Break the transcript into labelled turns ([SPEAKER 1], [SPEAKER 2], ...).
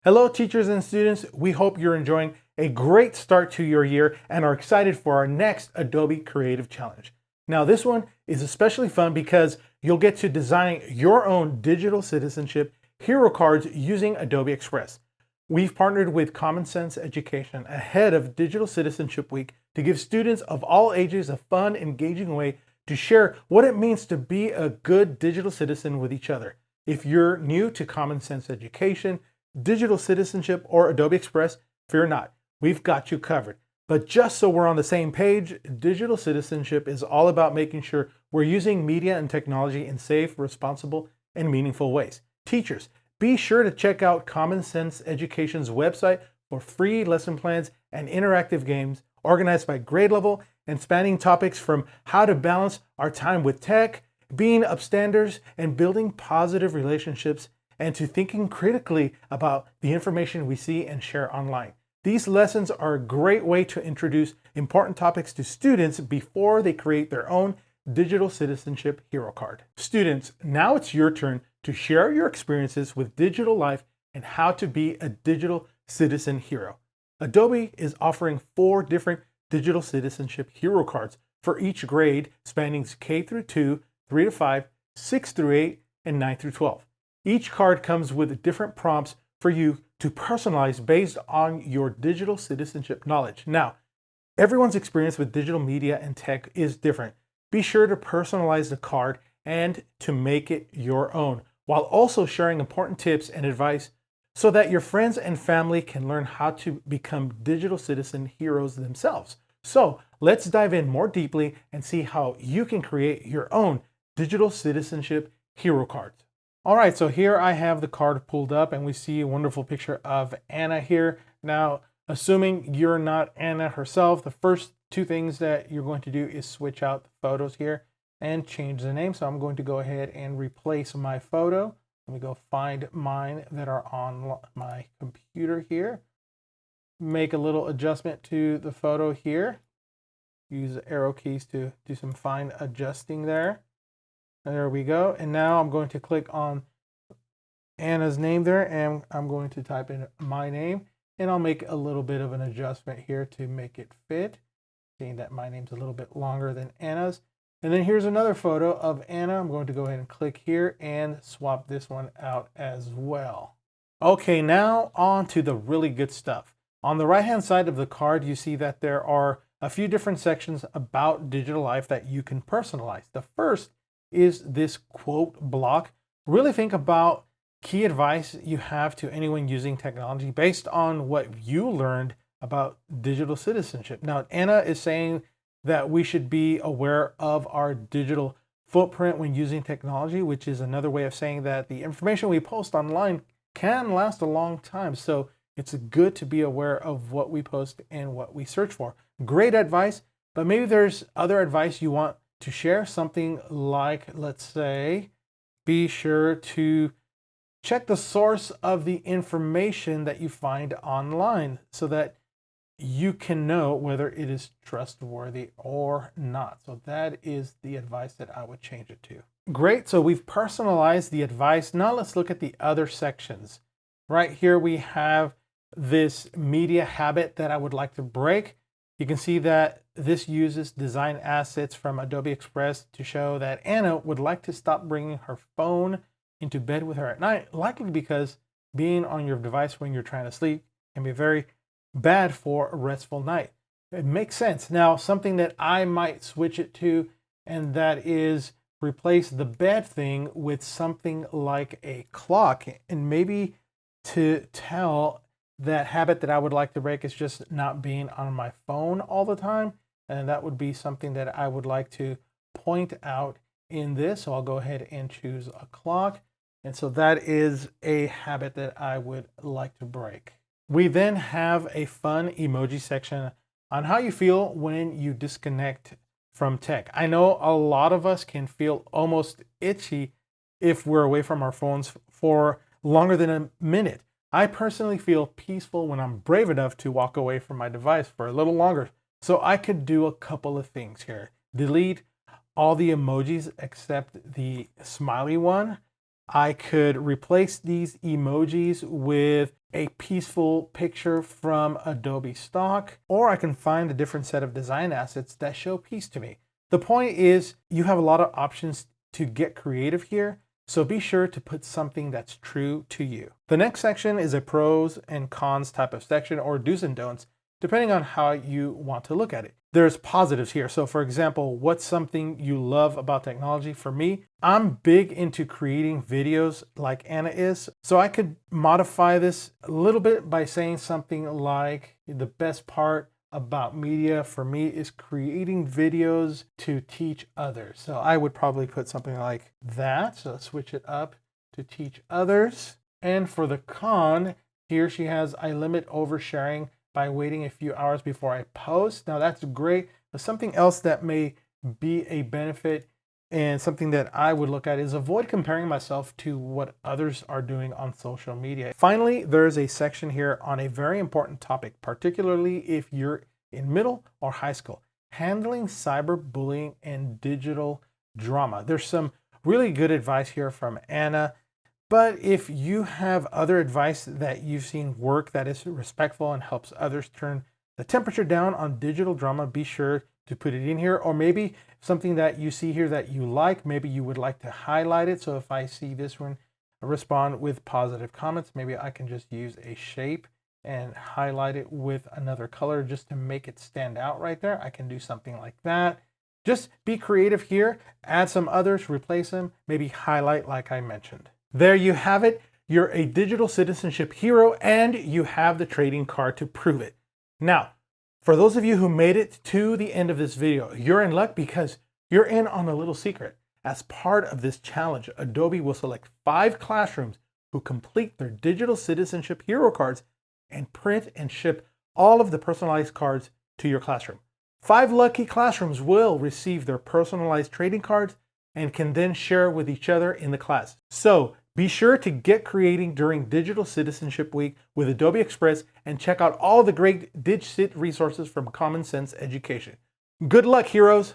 [SPEAKER 1] Hello, teachers and students. We hope you're enjoying a great start to your year and are excited for our next Adobe Creative Challenge. Now, this one is especially fun because you'll get to design your own digital citizenship hero cards using Adobe Express. We've partnered with Common Sense Education ahead of Digital Citizenship Week to give students of all ages a fun, engaging way to share what it means to be a good digital citizen with each other. If you're new to Common Sense Education, digital citizenship, or Adobe Express, fear not, we've got you covered. But just so we're on the same page, digital citizenship is all about making sure we're using media and technology in safe, responsible, and meaningful ways. Teachers, be sure to check out Common Sense Education's website for free lesson plans and interactive games organized by grade level and spanning topics from how to balance our time with tech, being upstanders, and building positive relationships, and to thinking critically about the information we see and share online. These lessons are a great way to introduce important topics to students before they create their own digital citizenship hero card. Students, now it's your turn to share your experiences with digital life and how to be a digital citizen hero. Adobe is offering 4 different digital citizenship hero cards for each grade spanning K through 2, 3 to 5, 6 through 8, and 9 through 12. Each card comes with different prompts for you to personalize based on your digital citizenship knowledge. Now, everyone's experience with digital media and tech is different. Be sure to personalize the card and to make it your own, while also sharing important tips and advice so that your friends and family can learn how to become digital citizen heroes themselves. So let's dive in more deeply and see how you can create your own digital citizenship hero cards. All right, so here I have the card pulled up and we see a wonderful picture of Anna here. Now, assuming you're not Anna herself, the first 2 things that you're going to do is switch out the photos here and change the name. So I'm going to go ahead and replace my photo. Let me go find mine that are on my computer here. Make a little adjustment to the photo here. Use the arrow keys to do some fine adjusting there. There we go. And now I'm going to click on Anna's name there and I'm going to type in my name and I'll make a little bit of an adjustment here to make it fit. Seeing that my name's a little bit longer than Anna's. And then here's another photo of Anna. I'm going to go ahead and click here and swap this one out as well. Okay, now on to the really good stuff. On the right-hand side of the card, you see that there are a few different sections about digital life that you can personalize. The first is this quote block. Really think about key advice you have to anyone using technology based on what you learned about digital citizenship. Now, Anna is saying that we should be aware of our digital footprint when using technology, which is another way of saying that the information we post online can last a long time. So it's good to be aware of what we post and what we search for. Great advice, but maybe there's other advice you want to share, something like, let's say, be sure to check the source of the information that you find online so that you can know whether it is trustworthy or not. So that is the advice that I would change it to. Great, so we've personalized the advice. Now let's look at the other sections. Right here we have this media habit that I would like to break. You can see that this uses design assets from Adobe Express to show that Anna would like to stop bringing her phone into bed with her at night, likely because being on your device when you're trying to sleep can be very bad for a restful night. It makes sense. Now, something that I might switch it to, and that is replace the bed thing with something like a clock, and maybe to tell that habit that I would like to break is just not being on my phone all the time. And that would be something that I would like to point out in this. So I'll go ahead and choose a clock. And so that is a habit that I would like to break. We then have a fun emoji section on how you feel when you disconnect from tech. I know a lot of us can feel almost itchy if we're away from our phones for longer than a minute. I personally feel peaceful when I'm brave enough to walk away from my device for a little longer. So I could do a couple of things here. Delete all the emojis except the smiley one. I could replace these emojis with a peaceful picture from Adobe Stock, or I can find a different set of design assets that show peace to me. The point is, you have a lot of options to get creative here, so be sure to put something that's true to you. The next section is a pros and cons type of section, or do's and don'ts, depending on how you want to look at it. There's positives here. So for example, what's something you love about technology? For me, I'm big into creating videos like Anna is. So I could modify this a little bit by saying something like, the best part about media for me is creating videos to teach others. So I would probably put something like that. So let's switch it up to teach others. And for the con, here she has, I limit oversharing by waiting a few hours before I post. Now that's great, but something else that may be a benefit and something that I would look at is avoid comparing myself to what others are doing on social media. Finally, there's a section here on a very important topic, particularly if you're in middle or high school, handling cyberbullying and digital drama. There's some really good advice here from Anna. But if you have other advice that you've seen work that is respectful and helps others turn the temperature down on digital drama, be sure to put it in here. Or maybe something that you see here that you like, maybe you would like to highlight it. So if I see this one respond with positive comments, maybe I can just use a shape and highlight it with another color just to make it stand out right there. I can do something like that. Just be creative here, add some others, replace them, maybe highlight like I mentioned. There you have it. You're a digital citizenship hero and you have the trading card to prove it. Now, for those of you who made it to the end of this video, you're in luck because you're in on a little secret. As part of this challenge, Adobe will select 5 classrooms who complete their digital citizenship hero cards and print and ship all of the personalized cards to your classroom. 5 lucky classrooms will receive their personalized trading cards and can then share with each other in the class. So be sure to get creating during Digital Citizenship Week with Adobe Express and check out all the great DigCit resources from Common Sense Education. Good luck, heroes!